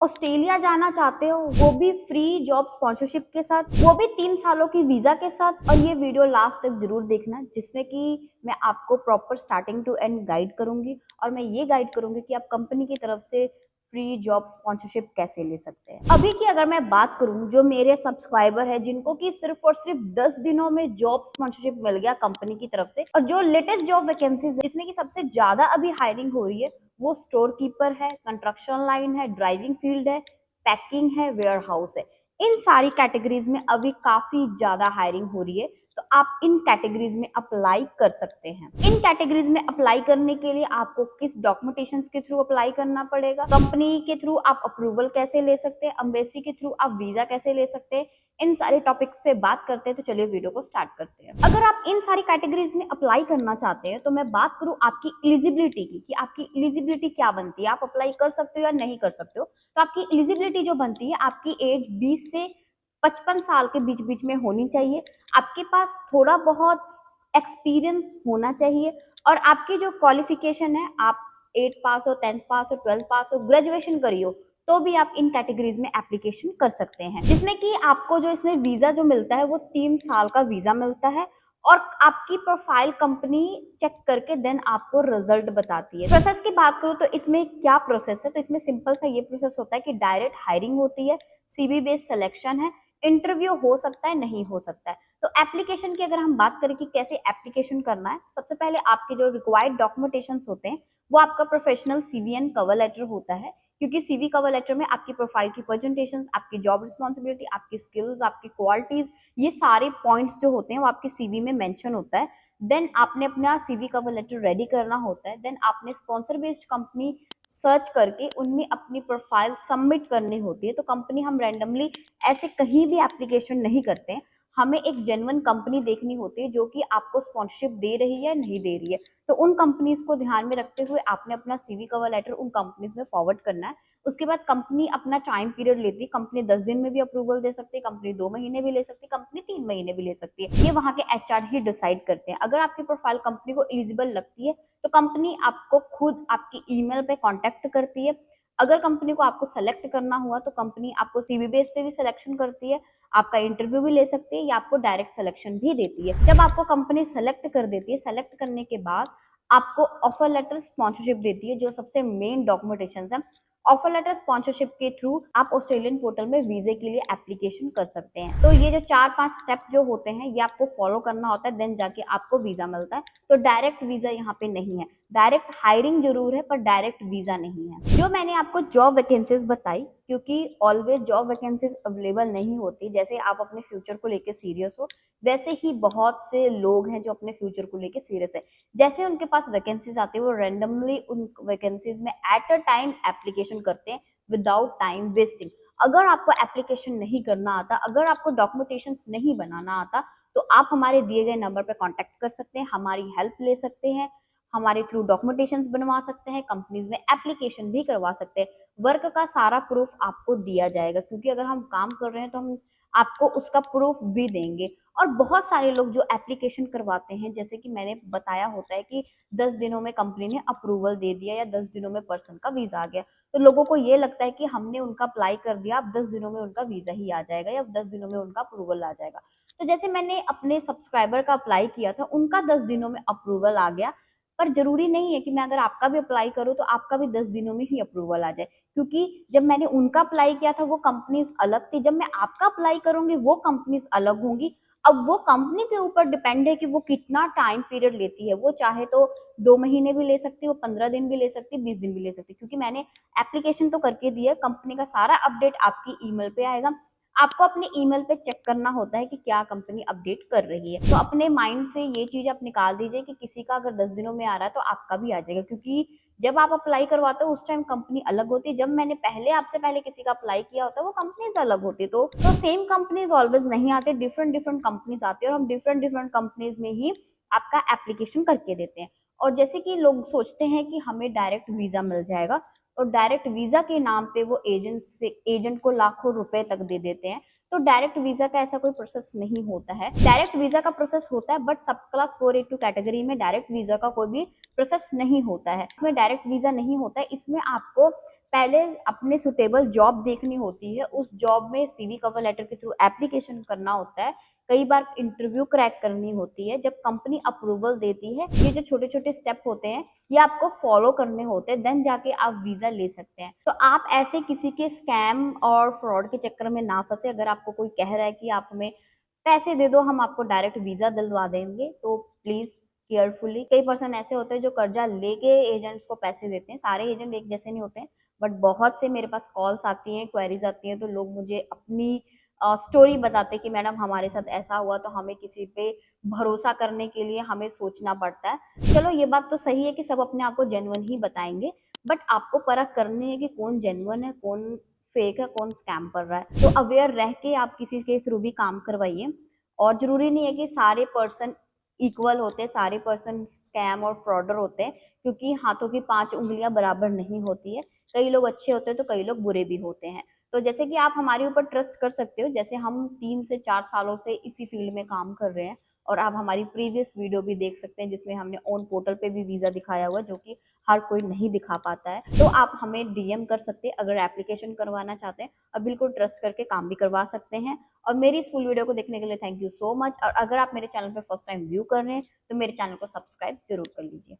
Australia जाना चाहते हो, वो भी फ्री जॉब स्पॉन्सरशिप के साथ, वो भी 3 सालों की वीजा के साथ। और ये वीडियो लास्ट तक जरूर देखना, जिसमें कि मैं आपको proper starting to end guide करूंगी और मैं ये गाइड करूंगी कि आप कंपनी की तरफ से फ्री जॉब स्पॉन्सरशिप कैसे ले सकते हैं। अभी की अगर मैं बात करूं, जो मेरे सब्सक्राइबर है जिनको कि सिर्फ और सिर्फ 10 दिनों में जॉब स्पॉन्सरशिप मिल गया कंपनी की तरफ से, और जो लेटेस्ट जॉब वैकेंसीज है जिसमें कि सबसे ज्यादा अभी हायरिंग हो रही है, वो स्टोर कीपर है, कंस्ट्रक्शन लाइन है, ड्राइविंग फील्ड है, पैकिंग है, वेयर हाउस है। इन सारी कैटेगरीज में अभी काफी ज्यादा हायरिंग हो रही है, तो आप इन कैटेगरीज में अप्लाई कर सकते हैं। इन कैटेगरीज में अप्लाई करने के लिए आपको किस डॉक्यूमेंटेशंस के थ्रू अप्लाई करना पड़ेगा, कंपनी के थ्रू आप अप्रूवल कैसे ले सकते हैं, एम्बेसी के थ्रू आप वीजा कैसे ले सकते हैं, इन सारे टॉपिक्स पे बात करते हैं। तो चलिए वीडियो को स्टार्ट करते हैं। अगर आप इन सारी कैटेगरीज में अप्लाई करना चाहते हैं तो मैं बात करूं आपकी एलिजिबिलिटी की, कि आपकी एलिजिबिलिटी क्या बनती है, आप अप्लाई कर सकते हो या नहीं कर सकते हो। तो आपकी एलिजिबिलिटी जो बनती है, आपकी एज 20 से 55 साल के बीच बीच में होनी चाहिए, आपके पास थोड़ा बहुत एक्सपीरियंस होना चाहिए, और आपकी जो क्वालिफिकेशन है, आप 8 पास हो, 10th पास हो, 12th पास हो, ग्रेजुएशन करी हो, तो भी आप इन कैटेगरीज में एप्लीकेशन कर सकते हैं। जिसमें कि आपको जो इसमें वीजा जो मिलता है वो 3 साल का वीजा मिलता है, और आपकी प्रोफाइल कंपनी चेक करके देन आपको रिजल्ट बताती है। प्रोसेस की बात करूं तो इसमें क्या प्रोसेस है, तो इसमें सिंपल सा ये प्रोसेस होता है कि डायरेक्ट हायरिंग होती है, सीवी बेस्ड सिलेक्शन है, इंटरव्यू हो सकता है, नहीं हो सकता है। तो एप्लीकेशन की अगर हम बात करें कि कैसे एप्लीकेशन करना है, सबसे पहले आपके जो रिक्वायर्ड डॉक्यूमेंटेशन होते हैं वो आपका professional CV and cover letter होता है, क्योंकि सीवी कवर लेटर में आपकी प्रोफाइल की प्रेजेंटेशंस, आपकी जॉब रिस्पॉन्सिबिलिटी, आपकी स्किल्स, आपकी क्वालिटीज, ये सारे पॉइंट्स जो होते हैं वो आपके सीवी में मेंशन होता है। देन आपने अपना सीवी कवर लेटर रेडी करना होता है। देन आपने स्पॉन्सर बेस्ड कंपनी सर्च करके उनमें अपनी प्रोफाइल सबमिट करनी होती है। तो कंपनी हम रैंडमली ऐसे कहीं भी एप्लीकेशन नहीं करते हैं, हमें एक जेन्युइन कंपनी देखनी होती है जो कि आपको स्पॉन्सरशिप दे रही है, नहीं दे रही है। तो उन कंपनीज को ध्यान में रखते हुए आपने अपना सीवी कवर लेटर उन कंपनीज में फॉरवर्ड करना है। उसके बाद कंपनी अपना टाइम पीरियड लेती है, कंपनी 10 दिन में भी अप्रूवल दे सकती है, कंपनी 2 महीने भी ले सकती है, कंपनी 3 महीने भी ले सकती है। ये वहां के एचआर ही डिसाइड करते हैं। अगर आपकी प्रोफाइल कंपनी को एलिजिबल लगती है तो कंपनी आपको खुद आपकी ईमेल पे कांटेक्ट करती है। अगर कंपनी को आपको सेलेक्ट करना हुआ तो कंपनी आपको सीवी बेस पे भी सिलेक्शन करती है, आपका इंटरव्यू भी ले सकती है, या आपको डायरेक्ट सिलेक्शन भी देती है। जब आपको कंपनी सेलेक्ट कर देती है, सेलेक्ट करने के बाद आपको ऑफर लेटर स्पॉन्सरशिप देती है, जो सबसे मेन डॉक्यूमेंटेशन है। ऑफर लेटर स्पॉन्सरशिप के थ्रू आप ऑस्ट्रेलियन पोर्टल में वीजे के लिए एप्लीकेशन कर सकते हैं। तो ये जो 4-5 स्टेप जो होते हैं ये आपको फॉलो करना होता है, देन जाके आपको वीजा मिलता है। तो डायरेक्ट वीजा यहाँ पे नहीं है, डायरेक्ट हायरिंग जरूर है पर डायरेक्ट वीजा नहीं है। जो मैंने आपको जॉब वैकेंसीज बताई, क्योंकि ऑलवेज जॉब वैकेंसीज अवेलेबल नहीं होती। जैसे आप अपने फ्यूचर को लेकर सीरियस हो, वैसे ही बहुत से लोग हैं जो अपने फ्यूचर को लेकर सीरियस है। जैसे उनके पास वैकेंसीज आती है, वो रैंडमली उन वैकेंसीज में एट अ टाइम एप्लीकेशन करते हैं विदाउट टाइम वेस्टिंग। अगर आपको एप्लीकेशन नहीं करना आता, अगर आपको डॉक्यूमेंटेशन नहीं बनाना आता, तो आप हमारे दिए गए नंबर पर कॉन्टेक्ट कर सकते हैं, हमारी हेल्प ले सकते हैं, हमारे थ्रू डॉक्यूमेंटेशंस बनवा सकते हैं, कंपनीज में एप्लीकेशन भी करवा सकते हैं। वर्क का सारा प्रूफ आपको दिया जाएगा, क्योंकि अगर हम काम कर रहे हैं तो हम आपको उसका प्रूफ भी देंगे। और बहुत सारे लोग जो एप्लीकेशन करवाते हैं, जैसे कि मैंने बताया होता है कि 10 दिनों में कंपनी ने अप्रूवल दे दिया या 10 दिनों में पर्सन का वीजा आ गया, तो लोगों को ये लगता है कि हमने उनका अप्लाई कर दिया, अब 10 दिनों में उनका वीजा ही आ जाएगा या 10 दिनों में उनका अप्रूवल आ जाएगा। तो जैसे मैंने अपने सब्सक्राइबर का अप्लाई किया था, उनका 10 दिनों में अप्रूवल आ गया, पर जरूरी नहीं है कि मैं अगर आपका भी अप्लाई करूं तो आपका भी 10 दिनों में ही अप्रूवल आ जाए, क्योंकि जब मैंने उनका अप्लाई किया था वो कंपनीज अलग थी, जब मैं आपका अप्लाई करूंगी वो कंपनीज अलग होंगी। अब वो कंपनी के ऊपर डिपेंड है कि वो कितना टाइम पीरियड लेती है, वो चाहे तो 2 महीने भी ले सकती है, वो 15 दिन भी ले सकती है, 20 दिन भी ले सकती है। क्योंकि मैंने एप्लीकेशन तो करके दिया, कंपनी का सारा अपडेट आपकी ईमेल पे आएगा। आपको अपने ईमेल पे चेक करना होता है कि क्या कंपनी अपडेट कर रही है। तो अपने माइंड से ये चीज आप निकाल दीजिए कि किसी का अगर 10 दिनों में आ रहा है तो आपका भी आ जाएगा, क्योंकि जब आप अप्लाई करवाते हो उस टाइम कंपनी अलग होती है, जब मैंने पहले आपसे पहले किसी का अप्लाई किया होता है वो कंपनीज अलग होती है। तो सेम कंपनीज ऑलवेज नहीं आते, डिफरेंट डिफरेंट कंपनीज आती है, और हम डिफरेंट डिफरेंट कंपनीज में ही आपका एप्लीकेशन करके देते हैं। और जैसे कि लोग सोचते हैं कि हमें डायरेक्ट वीजा मिल जाएगा, और डायरेक्ट वीजा के नाम पे वो एजेंट को लाखों रुपए तक दे देते हैं। तो डायरेक्ट वीजा का ऐसा कोई प्रोसेस नहीं होता है। डायरेक्ट वीजा का प्रोसेस होता है, बट सब क्लास 482 कैटेगरी में डायरेक्ट वीजा का कोई भी प्रोसेस नहीं होता है। इसमें डायरेक्ट वीजा नहीं होता है, इसमें आपको पहले अपने सुटेबल जॉब देखनी होती है, उस जॉब में सीवी कवर लेटर के थ्रू एप्लीकेशन करना होता है, कई बार इंटरव्यू क्रैक करनी होती है, जब कंपनी अप्रूवल देती है, ये जो छोटे छोटे स्टेप होते हैं ये आपको फॉलो करने होते हैं, देन जाके आप वीजा ले सकते हैं। तो आप ऐसे किसी के स्कैम और फ्रॉड के चक्कर में ना फंसे। अगर आपको कोई कह रहा है कि आप हमें पैसे दे दो, हम आपको डायरेक्ट वीजा दिलवा देंगे, तो प्लीज केयरफुली। कई पर्सन ऐसे होते हैं जो कर्जा लेके एजेंट्स को पैसे देते हैं, सारे एजेंट एक जैसे नहीं होते हैं, बट बहुत से मेरे पास कॉल्स आती हैं, क्वेरीज आती हैं, तो लोग मुझे अपनी स्टोरी बताते हैं कि मैडम हमारे साथ ऐसा हुआ। तो हमें किसी पे भरोसा करने के लिए हमें सोचना पड़ता है। चलो ये बात तो सही है कि सब अपने आप को जेन्युइन ही बताएंगे, बट आपको परख करनी है कि कौन जेन्युइन है, कौन फेक है, कौन स्कैम कर रहा है। तो अवेयर रह के आप किसी के थ्रू भी काम करवाइए। और जरूरी नहीं है कि सारे पर्सन इक्वल होते हैं, सारे पर्सन स्कैम और फ्रॉडर होते हैं, क्योंकि हाथों की 5 उंगलियां बराबर नहीं होती है। कई लोग अच्छे होते हैं तो कई लोग बुरे भी होते हैं। तो जैसे कि आप हमारे ऊपर ट्रस्ट कर सकते हो, जैसे हम 3 से 4 सालों से इसी फील्ड में काम कर रहे हैं, और आप हमारी प्रीवियस वीडियो भी देख सकते हैं जिसमें हमने ऑन पोर्टल पे भी वीजा दिखाया हुआ, जो कि हर कोई नहीं दिखा पाता है। तो आप हमें डीएम कर सकते हैं अगर एप्लीकेशन करवाना चाहते हैं, और बिल्कुल ट्रस्ट करके काम भी करवा सकते हैं। और मेरी इस फुल वीडियो को देखने के लिए थैंक यू सो मच। और अगर आप मेरे चैनल पर फर्स्ट टाइम व्यू कर रहे हैं तो मेरे चैनल को सब्सक्राइब जरूर कर लीजिए।